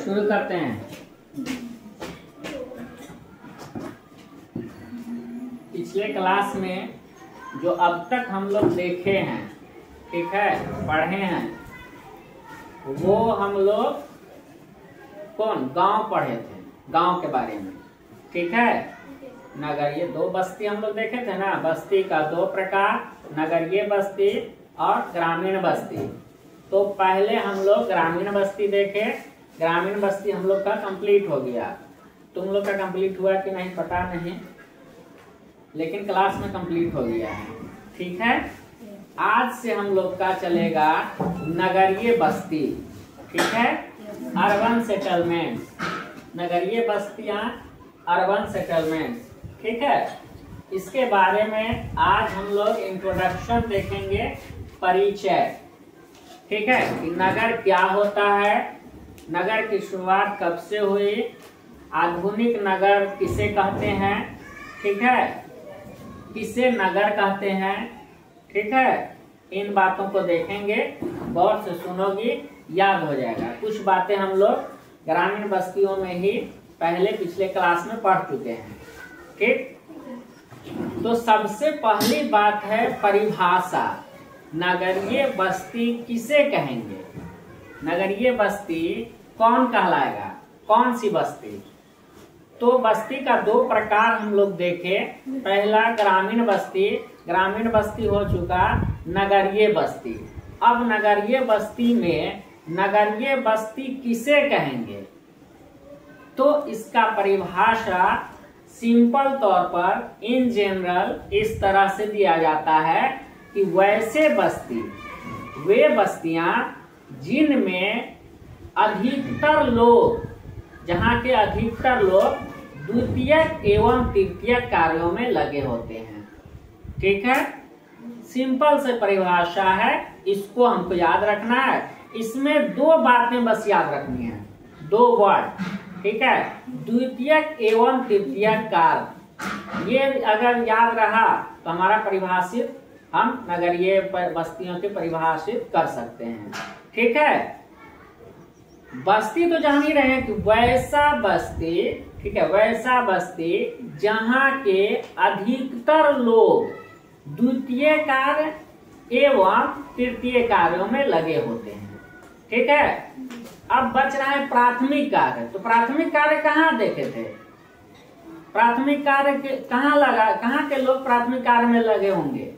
शुरू करते हैं। पिछले क्लास में जो अब तक हम लोग देखे हैं, ठीक है, पढ़े हैं, वो हम लोग गांव पढ़े थे, गांव के बारे में, ठीक है। नगरीय दो बस्ती हम लोग देखे थे ना, बस्ती का दो प्रकार, नगरीय बस्ती और ग्रामीण बस्ती। तो पहले हम लोग ग्रामीण बस्ती देखे, ग्रामीण बस्ती हम लोग का कंप्लीट हो गया। तुम लोग का कंप्लीट हुआ कि नहीं पता नहीं, लेकिन क्लास में कंप्लीट हो गया है, ठीक है। आज से हम लोग का चलेगा नगरीय बस्ती, ठीक है, अर्बन सेटलमेंट, नगरीय बस्तियां, अर्बन सेटलमेंट, ठीक है। इसके बारे में आज हम लोग इंट्रोडक्शन देखेंगे, परिचय, ठीक है, कि नगर क्या होता है, नगर की शुरुआत कब से हुई, आधुनिक नगर किसे कहते हैं, ठीक है, किसे नगर कहते हैं, ठीक है। इन बातों को देखेंगे, गौर से सुनोगी, याद हो जाएगा। कुछ बातें हम लोग ग्रामीण बस्तियों में ही पहले पिछले क्लास में पढ़ चुके हैं, ठीक। तो सबसे पहली बात है परिभाषा, नगरीय बस्ती किसे कहेंगे, नगरीय बस्ती कौन कहलाएगा, कौन सी बस्ती। तो बस्ती का दो प्रकार हम लोग देखे, पहला ग्रामीण बस्ती, ग्रामीण बस्ती हो चुका नगरीय बस्ती। अब नगरीय बस्ती में नगरीय बस्ती किसे कहेंगे, तो इसका परिभाषा सिंपल तौर पर इन जनरल इस तरह से दिया जाता है कि वैसे बस्ती, वे बस्तियां जिनमें अधिकतर लोग, जहां के अधिकतर लोग द्वितीयक एवं तृतीयक कार्यों में लगे होते हैं, ठीक है। सिंपल से परिभाषा है, इसको हमको याद रखना है। इसमें दो बातें बस याद रखनी है, दो वर्ड, ठीक है, द्वितीयक एवं तृतीयक कार्य। ये अगर याद रहा तो हमारा परिभाषित, हम नगरीय बस्तियों के परिभाषित कर सकते हैं, ठीक है। बस्ती तो जान ही रहे हैं कि वैसा बस्ती, ठीक है, वैसा बस्ती जहां के अधिकतर लोग द्वितीय कार्य एवं तृतीय कार्यों में लगे होते हैं, ठीक है। अब बच रहा है प्राथमिक कार्य। तो प्राथमिक कार्य कहाँ देखे थे, प्राथमिक कार्य कहाँ लगा, कहाँ के लोग प्राथमिक कार्य में लगे होंगे,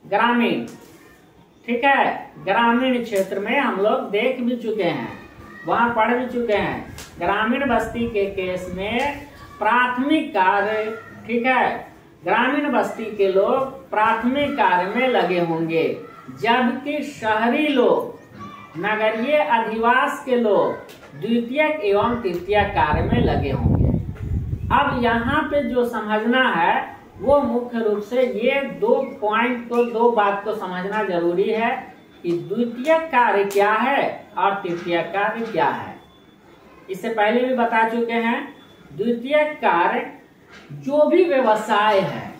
ग्रामीण, ठीक है। ग्रामीण क्षेत्र में हम लोग देख भी चुके हैं, वहां पढ़ भी चुके हैं। ग्रामीण बस्ती के केस में प्राथमिक कार्य, ठीक है, ग्रामीण बस्ती के लोग प्राथमिक कार्य में लगे होंगे, जबकि शहरी लोग, नगरीय अधिवास के लोग द्वितीयक एवं तृतीयक कार्य में लगे होंगे। अब यहाँ पे जो समझना है वो मुख्य रूप से ये दो पॉइंट को, दो बात को समझना जरूरी है कि द्वितीयक कार्य क्या है और तृतीयक कार्य क्या है। इससे पहले भी बता चुके हैं, द्वितीयक कार्य जो भी व्यवसाय है,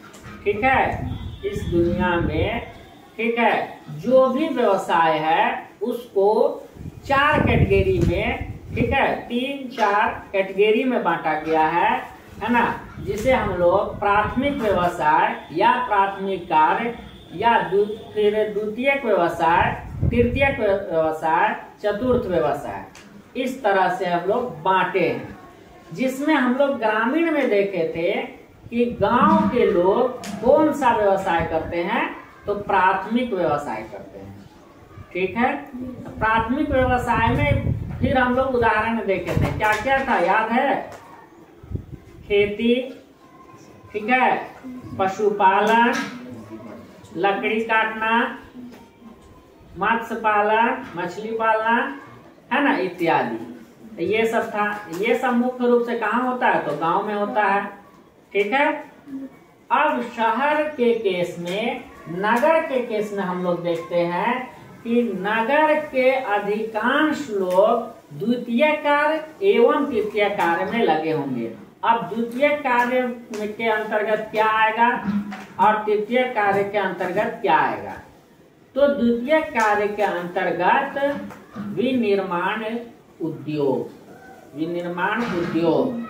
ठीक है, इस दुनिया में, ठीक है, जो भी व्यवसाय है उसको चार कैटेगरी में, ठीक है, 3-4 कैटेगरी में बांटा गया है ना, जिसे हम लोग प्राथमिक व्यवसाय या प्राथमिक कार्य या फिर द्वितीयक व्यवसाय, तृतीयक व्यवसाय, चतुर्थ व्यवसाय, इस तरह से हम लोग बांटे हैं। जिसमें हम लोग ग्रामीण में देखे थे कि गांव के लोग कौन सा व्यवसाय करते हैं, तो प्राथमिक व्यवसाय करते हैं, ठीक है। प्राथमिक व्यवसाय में फिर हम लोग उदाहरण देखे थे, क्या क्या था याद है, खेती, ठीक है, पशुपालन, लकड़ी काटना, मत्स्य पालन, मछली पालन, है ना, इत्यादि। ये सब था। ये सब मुख्य रूप से कहाँ होता है, तो गांव में होता है, ठीक है। अब शहर के केस में, नगर के केस में हम लोग देखते हैं कि नगर के अधिकांश लोग द्वितीय कार्य एवं तृतीय कार्य में लगे होंगे। अब द्वितीय कार्य के अंतर्गत क्या आएगा और तृतीय कार्य के अंतर्गत क्या आएगा, तो द्वितीय कार्य के अंतर्गत विनिर्माण, उद्योग, विनिर्माण उद्योग।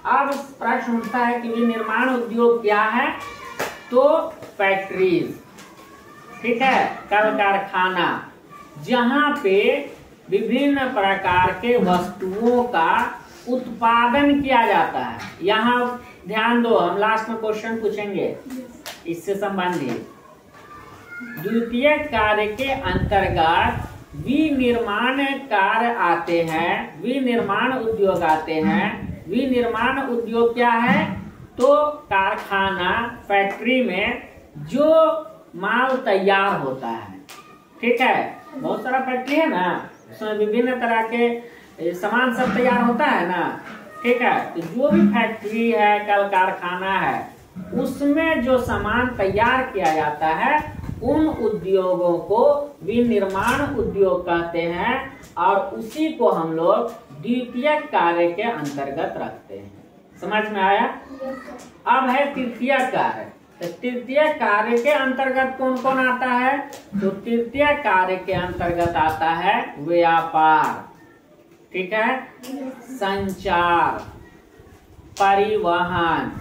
अब प्रश्न उठता है कि विनिर्माण उद्योग क्या है? तो फैक्ट्रीज, ठीक है, कल कारखाना, जहां पे विभिन्न प्रकार के वस्तुओं का उत्पादन किया जाता है। यहाँ ध्यान दो, हम लास्ट में क्वेश्चन पूछेंगे इससे संबंधित। द्वितीय कार्य के अंतर्गत विनिर्माण कार्य आते हैं, विनिर्माण उद्योग आते हैं। विनिर्माण उद्योग क्या है? तो कारखाना, फैक्ट्री में जो माल तैयार होता है, ठीक है, बहुत सारा फैक्ट्री है ना, उसमें विभिन्न तरह के सामान सब तैयार होता है ना, ठीक है। तो जो भी फैक्ट्री है, कल कारखाना है, उसमें जो सामान तैयार किया जाता है, उन उद्योगों को विनिर्माण उद्योग कहते हैं और उसी को हम लोग द्वितीय कार्य के अंतर्गत रखते हैं। समझ में आया? अब है तृतीय कार्य। तो तृतीय कार्य के अंतर्गत कौन कौन आता है? तो तृतीय कार्य के अंतर्गत आता है व्यापार, ठीक है, संचार, परिवहन,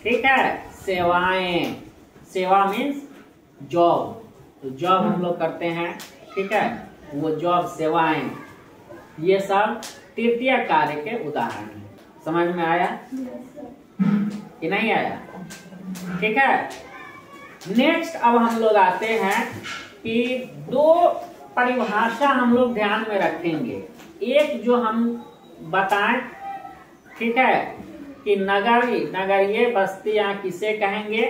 ठीक है, सेवाएं, सेवा मीन्स जॉब, तो जॉब हम लोग करते हैं, ठीक है, वो जॉब, सेवाएं, ये सब तृतीय कार्य के उदाहरण हैं। समझ में आया कि नहीं आया? ठीक है। नेक्स्ट अब हम लोग आते हैं कि दो परिभाषा हम लोग ध्यान में रखेंगे। एक जो हम बताएं, ठीक है, कि नगरीय बस्तियां किसे कहेंगे?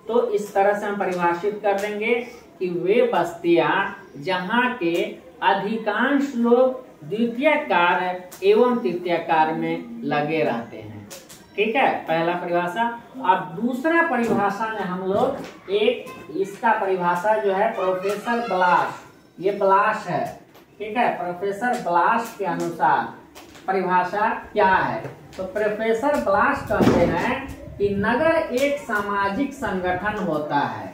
तो इस तरह से हम परिभाषित कर देंगे कि वे बस्तियां जहां के अधिकांश लोग द्वितीय कार्य एवं तृतीय कार्य में लगे रहते हैं, ठीक है, पहला परिभाषा। अब दूसरा परिभाषा में हम लोग एक, इसका परिभाषा जो है प्रोफेसर ब्लाश, ये ब्लाश है, ठीक है, प्रोफेसर ब्लाश के अनुसार परिभाषा क्या है? तो प्रोफेसर ब्लाश कहते हैं कि नगर एक सामाजिक संगठन होता है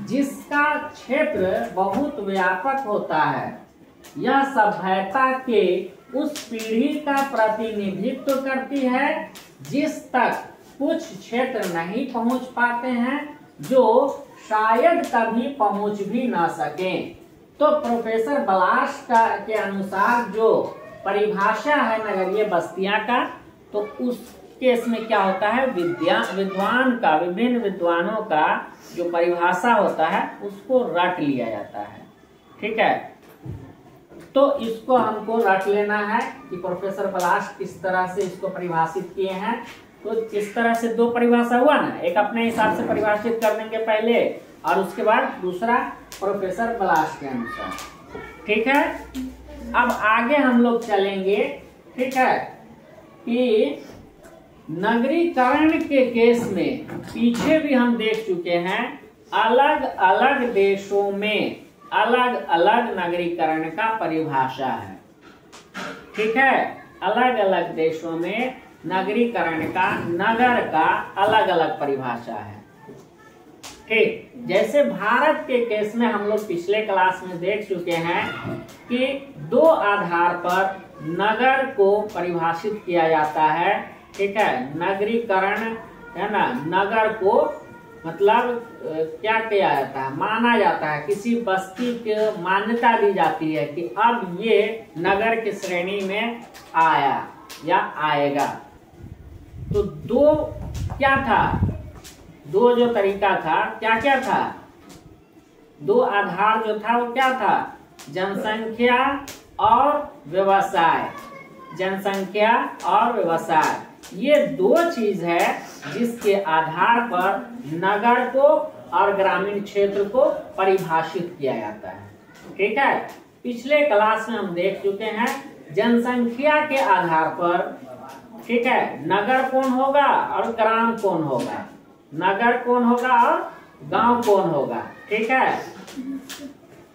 जिसका क्षेत्र बहुत व्यापक होता है। यह सभ्यता के उस पीढ़ी का प्रतिनिधित्व करती है जिस तक कुछ क्षेत्र नहीं पहुंच पाते हैं, जो शायद कभी पहुंच भी ना सके। तो प्रोफेसर ब्लाश के अनुसार जो परिभाषा है नगरीय बस्तियां का, तो उस केस में क्या होता है? विद्वान का, विभिन्न विद्वानों का जो परिभाषा होता है उसको रट लिया जाता है, ठीक है। तो इसको हमको रट लेना है कि प्रोफेसर ब्लाश किस तरह से इसको परिभाषित किए हैं। तो इस तरह से दो परिभाषा हुआ ना, एक अपने हिसाब से परिभाषित कर देंगे पहले, और उसके बाद दूसरा प्रोफेसर ब्लाश के अनुसार, ठीक है। अब आगे हम लोग चलेंगे, ठीक है, कि नगरीकरण के केस में पीछे भी हम देख चुके हैं, अलग अलग देशों में अलग अलग नगरीकरण का परिभाषा है, ठीक है, अलग अलग देशों में नगरीकरण का, नगर का अलग अलग परिभाषा है, ठीक। जैसे भारत के केस में हम लोग पिछले क्लास में देख चुके हैं कि दो आधार पर नगर को परिभाषित किया जाता है, ठीक है। नगरीकरण है ना, नगर को मतलब क्या किया जाता है? माना जाता है, किसी बस्ती को मान्यता दी जाती है कि अब ये नगर की श्रेणी में आया या आएगा। तो दो क्या था? दो जो तरीका था, क्या क्या था? दो आधार जो था वो क्या था? जनसंख्या और व्यवसाय, जनसंख्या और व्यवसाय, ये दो चीज है जिसके आधार पर नगर को और ग्रामीण क्षेत्र को परिभाषित किया जाता है, ठीक है। पिछले क्लास में हम देख चुके हैं जनसंख्या के आधार पर, ठीक है, नगर कौन होगा और ग्राम कौन होगा, नगर कौन होगा और गांव कौन होगा, ठीक है।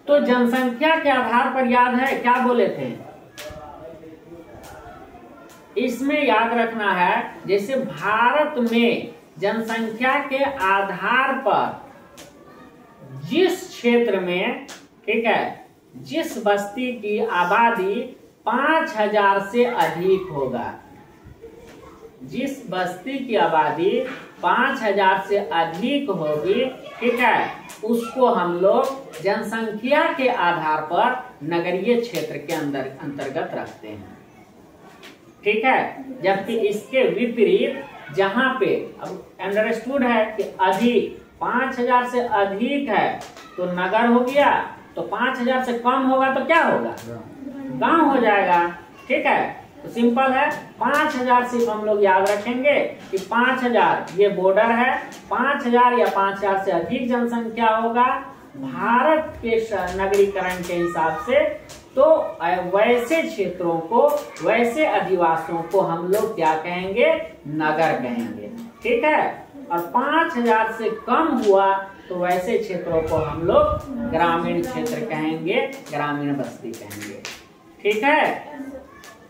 तो जनसंख्या के आधार पर याद है क्या बोले थे? इसमें याद रखना है, जैसे भारत में जनसंख्या के आधार पर जिस क्षेत्र में, ठीक है, जिस बस्ती की आबादी 5000 से अधिक होगा। जिस बस्ती की आबादी 5000 से अधिक होगी, ठीक है, उसको हम लोग जनसंख्या के आधार पर नगरीय क्षेत्र के अंतर्गत रखते हैं, ठीक है। जबकि इसके विपरीत जहां पे अब अंडरस्टूड है कि अधिक 5000 से अधिक है तो नगर हो गया, तो 5000 से कम होगा तो क्या होगा, गांव हो जाएगा, ठीक है। तो सिंपल है, 5000 सिर्फ हम लोग याद रखेंगे कि 5000 ये बॉर्डर है, 5000 या 5000 से अधिक जनसंख्या होगा भारत के नगरीकरण के हिसाब से, तो वैसे क्षेत्रों को, वैसे अधिवासियों को हम लोग क्या कहेंगे, नगर कहेंगे, ठीक है। और 5000 से कम हुआ तो वैसे क्षेत्रों को हम लोग ग्रामीण क्षेत्र कहेंगे, ग्रामीण बस्ती कहेंगे, ठीक है।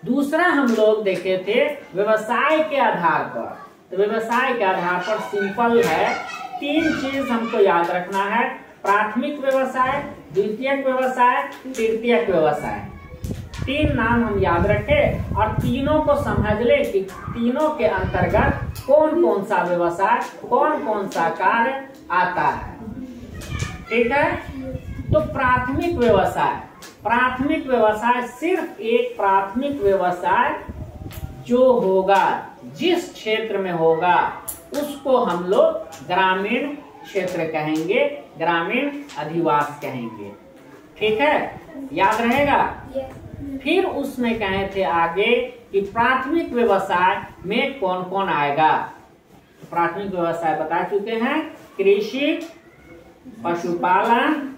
दूसरा हम लोग देखे थे व्यवसाय के आधार पर। तो व्यवसाय के आधार पर सिंपल है, 3 चीज हमको याद रखना है, प्राथमिक व्यवसाय, द्वितीयक व्यवसाय, तृतीयक व्यवसाय। 3 नाम हम याद रखें और तीनों को समझ ले कि तीनों के अंतर्गत कौन कौन सा व्यवसाय, कौन कौन सा कार्य आता है, ठीक है। तो प्राथमिक व्यवसाय, प्राथमिक व्यवसाय सिर्फ एक प्राथमिक व्यवसाय जो होगा, जिस क्षेत्र में होगा उसको हम लोग ग्रामीण क्षेत्र कहेंगे, ग्रामीण अधिवास कहेंगे, ठीक है, याद रहेगा। फिर उसमें कहे थे आगे कि प्राथमिक व्यवसाय में कौन कौन आएगा। प्राथमिक व्यवसाय बता चुके हैं, कृषि, पशुपालन,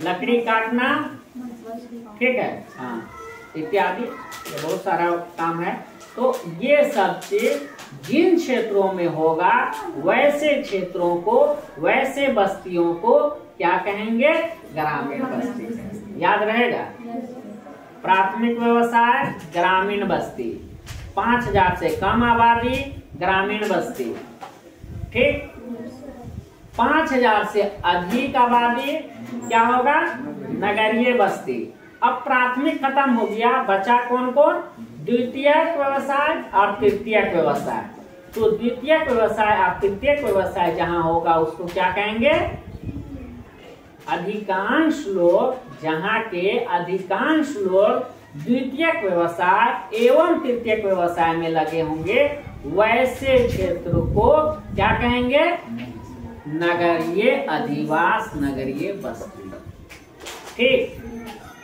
लकड़ी काटना, ठीक है, हाँ, इत्यादि, ये बहुत सारा काम है। तो ये सब चीज जिन क्षेत्रों में होगा वैसे क्षेत्रों को, वैसे बस्तियों को क्या कहेंगे, ग्रामीण बस्ती, याद रहेगा। प्राथमिक व्यवसाय ग्रामीण बस्ती, 5000 से कम आबादी ग्रामीण बस्ती, ठीक। 5000 से अधिक आबादी क्या होगा, नगरीय बस्ती। अब प्राथमिक खत्म हो गया, बचा कौन कौन, द्वितीयक व्यवसाय और तृतीयक व्यवसाय। तो द्वितीयक व्यवसाय और तृतीयक व्यवसाय जहां होगा उसको क्या कहेंगे, अधिकांश लोग, जहां के अधिकांश लोग द्वितीयक व्यवसाय एवं तृतीयक व्यवसाय में लगे होंगे वैसे क्षेत्र को क्या कहेंगे, नगरीय अधिवास, नगरीय बस्ती, ठीक।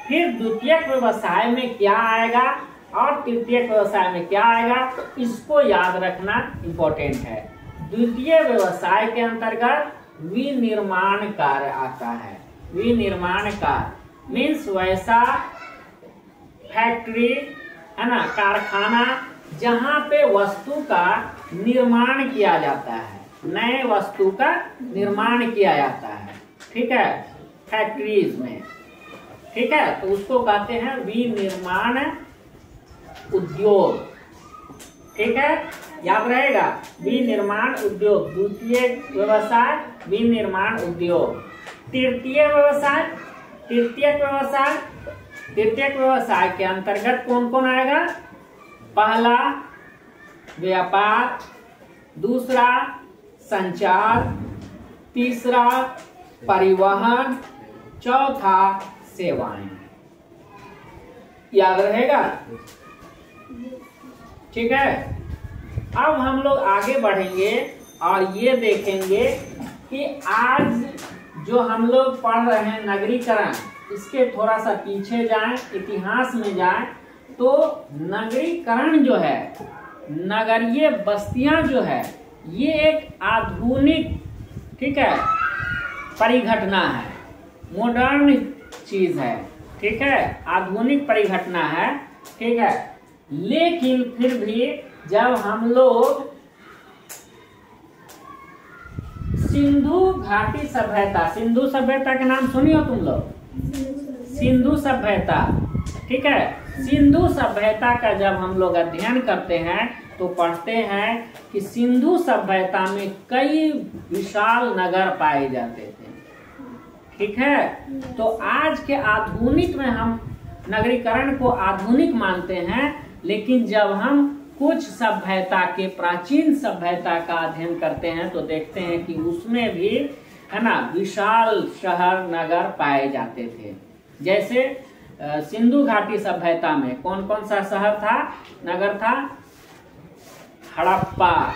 फिर द्वितीयक व्यवसाय में क्या आएगा और तृतीयक व्यवसाय में क्या आएगा, तो इसको याद रखना इम्पोर्टेंट है। द्वितीय व्यवसाय के अंतर्गत विनिर्माण कार्य आता है। विनिर्माण कार्य मीन्स वैसा फैक्ट्री है ना, कारखाना जहाँ पे वस्तु का निर्माण किया जाता है, नए वस्तु का निर्माण किया जाता है, ठीक है, फैक्ट्रीज में, ठीक है। तो उसको कहते हैं विनिर्माण उद्योग, ठीक है, याद रहेगा, विनिर्माण उद्योग, द्वितीय व्यवसाय विनिर्माण उद्योग। तृतीय व्यवसाय, तृतीयक व्यवसाय, तृतीयक व्यवसाय के अंतर्गत कौन कौन आएगा, पहला व्यापार, दूसरा संचार, तीसरा परिवहन, चौथा सेवाएं, याद रहेगा, ठीक है। अब हम लोग आगे बढ़ेंगे और ये देखेंगे कि आज जो हम लोग पढ़ रहे हैं नगरीकरण, इसके थोड़ा सा पीछे जाएं, इतिहास में जाएं, तो नगरीकरण जो है, नगरीय बस्तियां जो है, ये एक आधुनिक, ठीक है, परिघटना है, मॉडर्न चीज है, ठीक है, आधुनिक परिघटना है, ठीक है। लेकिन फिर भी जब हम लोग सिंधु घाटी सभ्यता, सिंधु सभ्यता के नाम सुनी हो तुम लोग, सिंधु सभ्यता, ठीक है, सिंधु सभ्यता का जब हम लोग अध्ययन करते हैं तो पढ़ते हैं कि सिंधु सभ्यता में कई विशाल नगर पाए जाते थे, ठीक है। तो आज के आधुनिक में हम नगरीकरण को आधुनिक मानते हैं, लेकिन जब हम कुछ सभ्यता के, प्राचीन सभ्यता का अध्ययन करते हैं तो देखते हैं कि उसमें भी है ना विशाल शहर नगर पाए जाते थे। जैसे सिंधु घाटी सभ्यता में कौन कौन सा शहर था, नगर था? हड़प्पा,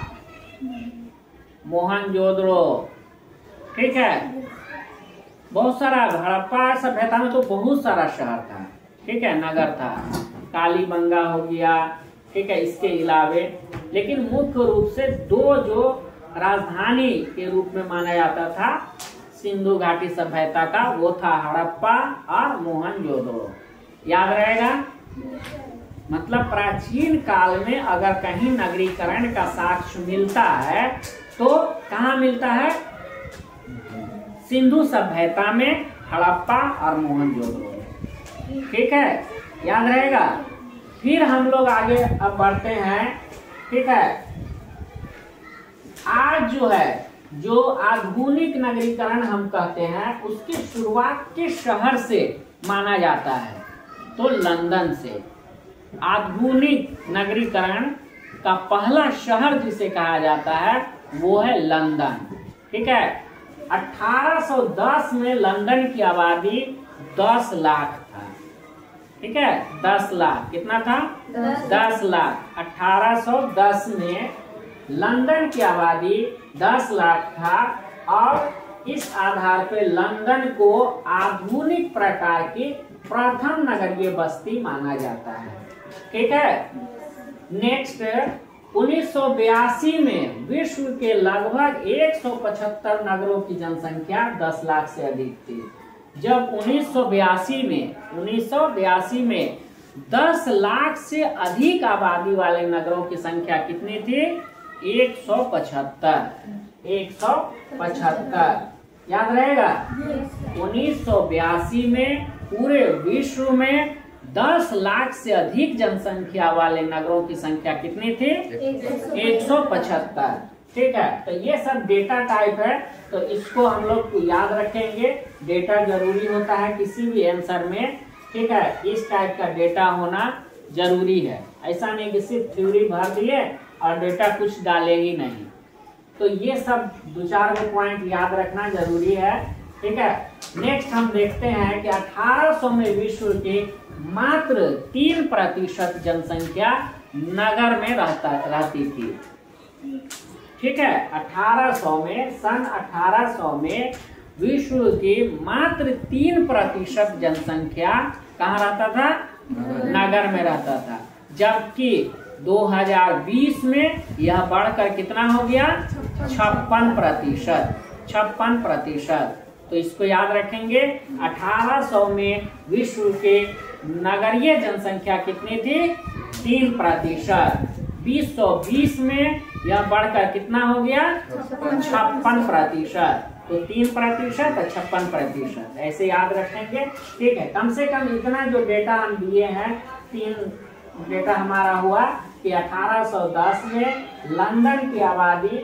मोहनजोदड़ो, ठीक है, बहुत सारा। हड़प्पा सभ्यता में तो बहुत सारा शहर था, ठीक है, नगर था। कालीबंगा हो गया, ठीक है, इसके अलावे। लेकिन मुख्य रूप से दो जो राजधानी के रूप में माना जाता था सिंधु घाटी सभ्यता का, वो था हड़प्पा और मोहनजोदड़ो। याद रहेगा? मतलब प्राचीन काल में अगर कहीं नगरीकरण का साक्ष्य मिलता है तो कहाँ मिलता है? सिंधु सभ्यता में हड़प्पा और मोहनजोदड़ो, ठीक है, याद रहेगा। फिर हम लोग आगे अब बढ़ते हैं, ठीक है। आज जो है, जो आधुनिक नगरीकरण हम कहते हैं, उसकी शुरुआत किस शहर से माना जाता है? तो लंदन से। आधुनिक नगरीकरण का पहला शहर जिसे कहा जाता है वो है लंदन, ठीक है। 1810 में लंदन की आबादी 10 लाख था, ठीक है, 10 लाख। कितना था? 10 लाख। 1810 में लंदन की आबादी 10 लाख था और इस आधार पे लंदन को आधुनिक प्रकार की प्रथम नगरीय बस्ती माना जाता है, ठीक है। नेक्स्ट 1982 में विश्व के लगभग 175 नगरों की जनसंख्या 10 लाख से अधिक थी। जब 1982 में 10 लाख से अधिक आबादी वाले नगरों की संख्या कितनी थी? 175। याद रहेगा? 1982 में पूरे विश्व में 10 लाख से अधिक जनसंख्या वाले नगरों की संख्या कितनी थी? 175, ठीक है। तो ये सब डेटा टाइप है, तो इसको हम लोग याद रखेंगे। डेटा जरूरी होता है किसी भी आंसर में, ठीक है। इस टाइप का डेटा होना जरूरी है। ऐसा नहीं कि सिर्फ थ्योरी भर दिए और डेटा कुछ डालेगी नहीं। तो ये सब 2-4 पॉइंट याद रखना जरूरी है, ठीक है। नेक्स्ट हम देखते हैं कि 1800 में विश्व की मात्र 3% जनसंख्या नगर में रहती थी, ठीक है। 1800 में, सन 1800 में विश्व की मात्र 3% जनसंख्या कहाँ रहता था? नगर में रहता था। जबकि 2020 में यह बढ़कर कितना हो गया? 56%। तो इसको याद रखेंगे। 1800 में विश्व के नगरीय जनसंख्या कितनी थी? 3%। 2020 में यह बढ़कर कितना हो गया? 56%। तो 3% और 56%, ऐसे याद रखेंगे, ठीक है। कम से कम इतना जो डेटा हम दिए हैं, 3 डेटा हमारा हुआ कि 1810 में लंदन की आबादी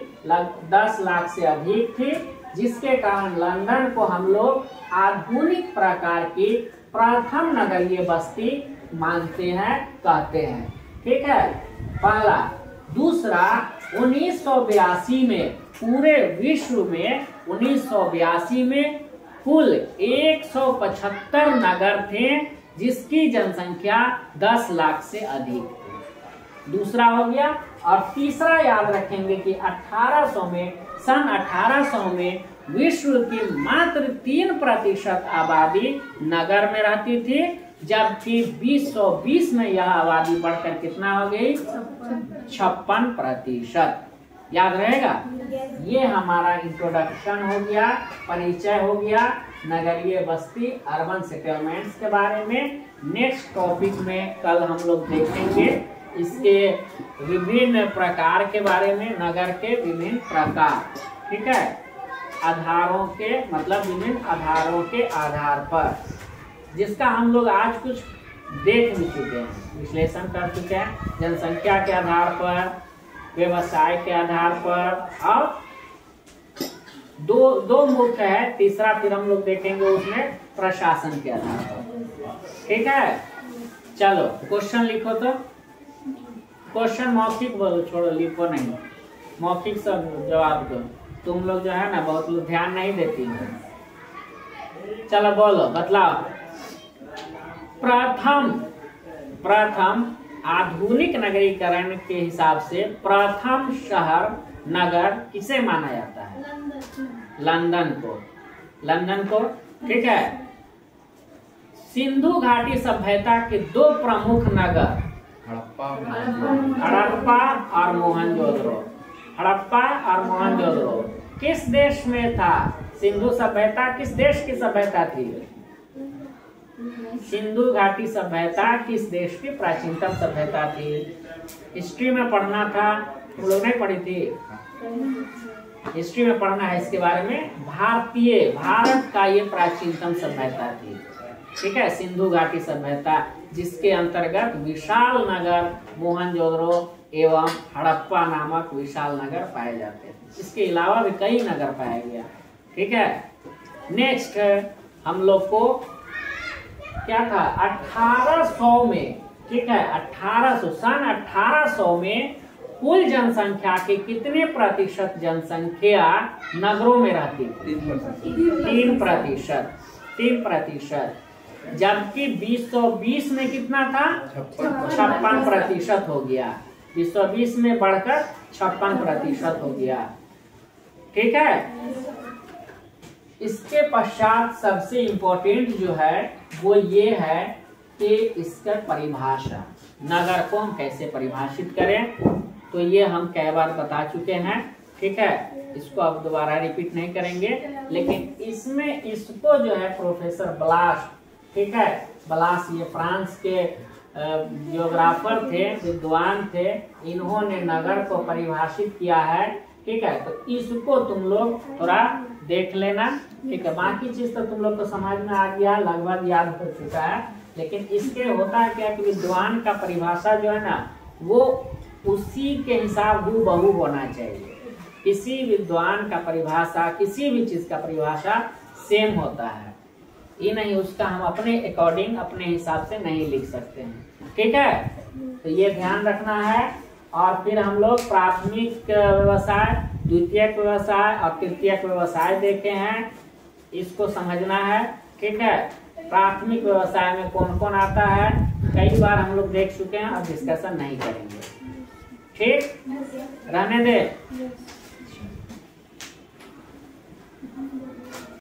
10 लाख से अधिक थी, जिसके कारण लंदन को हम लोग आधुनिक प्रकार की प्रथम नगरीय बस्ती मानते हैं, कहते हैं, ठीक है, पहला। दूसरा, 1982 में पूरे विश्व में 1982 में कुल 175 नगर थे, जिसकी जनसंख्या 10 लाख से अधिक थी। दूसरा हो गया। और तीसरा याद रखेंगे कि 1800 में, सन 1800 में विश्व की मात्र 3% आबादी नगर में रहती थी, जबकि 2020 में यह आबादी बढ़कर कितना हो गई? 56%। याद रहेगा? ये हमारा इंट्रोडक्शन हो गया, परिचय हो गया नगरीय बस्ती, अर्बन सेटलमेंट्स के बारे में। नेक्स्ट टॉपिक में कल हम लोग देखेंगे इसके विभिन्न प्रकार के बारे में, नगर के विभिन्न प्रकार, ठीक है, आधारों के, मतलब विभिन्न आधारों के आधार पर, जिसका हम लोग आज कुछ देख भी चुके हैं, विश्लेषण कर चुके हैं। जनसंख्या के आधार पर, व्यवसाय के आधार पर, और दो मुख्य है, तीसरा फिर हम लोग देखेंगे उसमें प्रशासन के आधार पर, ठीक है। चलो क्वेश्चन लिखो तो। क्वेश्चन मौखिक बोलो, छोड़ो लिखो नहीं, मौखिक सब जवाब दो। तुम लोग जो है ना बहुत लोग ध्यान नहीं देती हो। चलो बोलो, बतलाओ। प्रथम आधुनिक नगरीकरण के हिसाब से प्रथम शहर नगर किसे माना जाता है? लंदन को। ठीक है। सिंधु घाटी सभ्यता के दो प्रमुख नगर हड़प्पा और मोहनजोदड़ो किस देश में था? सिंधु सभ्यता किस देश की सभ्यता थी? सिंधु घाटी सभ्यता किस देश की प्राचीनतम सभ्यता थी? हिस्ट्री में पढ़ना था, तुम लोग नहीं पढ़ी थी? हिस्ट्री में पढ़ना है इसके बारे में। भारत का ये प्राचीनतम सभ्यता थी। ठीक है, सिंधु घाटी सभ्यता, जिसके अंतर्गत विशाल नगर मोहनजोदड़ो एवं हड़प्पा नामक विशाल नगर पाए जाते थे। इसके अलावा भी कई नगर पाया गया। ठीक है। नेक्स्ट हम लोग को क्या था? 1800 में, ठीक है, 1800 में कुल जनसंख्या के कितने प्रतिशत जनसंख्या नगरों में रहती थी? 3%। जबकि 2020 में कितना था? 56% हो गया। 2020 में बढ़कर 56% हो गया। ठीक है। इसके पश्चात सबसे इम्पोर्टेंट जो है वो ये है कि इसका परिभाषा, नगर को हम कैसे परिभाषित करें, तो ये हम कई बार बता चुके हैं। ठीक है, इसको अब दोबारा रिपीट नहीं करेंगे। लेकिन इसमें इसको जो है प्रोफेसर ब्लास, ठीक है, ब्लास ये फ्रांस के जियोग्राफर थे, विद्वान थे, इन्होंने नगर को परिभाषित किया है। ठीक है, तो इसको तुम लोग थोड़ा देख लेना। ठीक है, बाकी चीज तो तुम लोग को समझ में आ गया, लगभग याद हो चुका है। लेकिन इसके होता है क्या कि विद्वान का परिभाषा जो है ना वो उसी के हिसाब हूबहू होना चाहिए। किसी विद्वान का परिभाषा, किसी भी चीज का परिभाषा सेम होता है, ये नहीं उसका हम अपने अकॉर्डिंग अपने हिसाब से नहीं लिख सकते हैं। ठीक है, तो ये ध्यान रखना है। और फिर हम लोग प्राथमिक व्यवसाय, द्वितीयक व्यवसाय और तृतीयक व्यवसाय देखे हैं, इसको समझना है। ठीक है, प्राथमिक व्यवसाय में कौन कौन आता है कई बार हम लोग देख चुके हैं, अब डिस्कशन नहीं करेंगे। ठीक, रहने दे।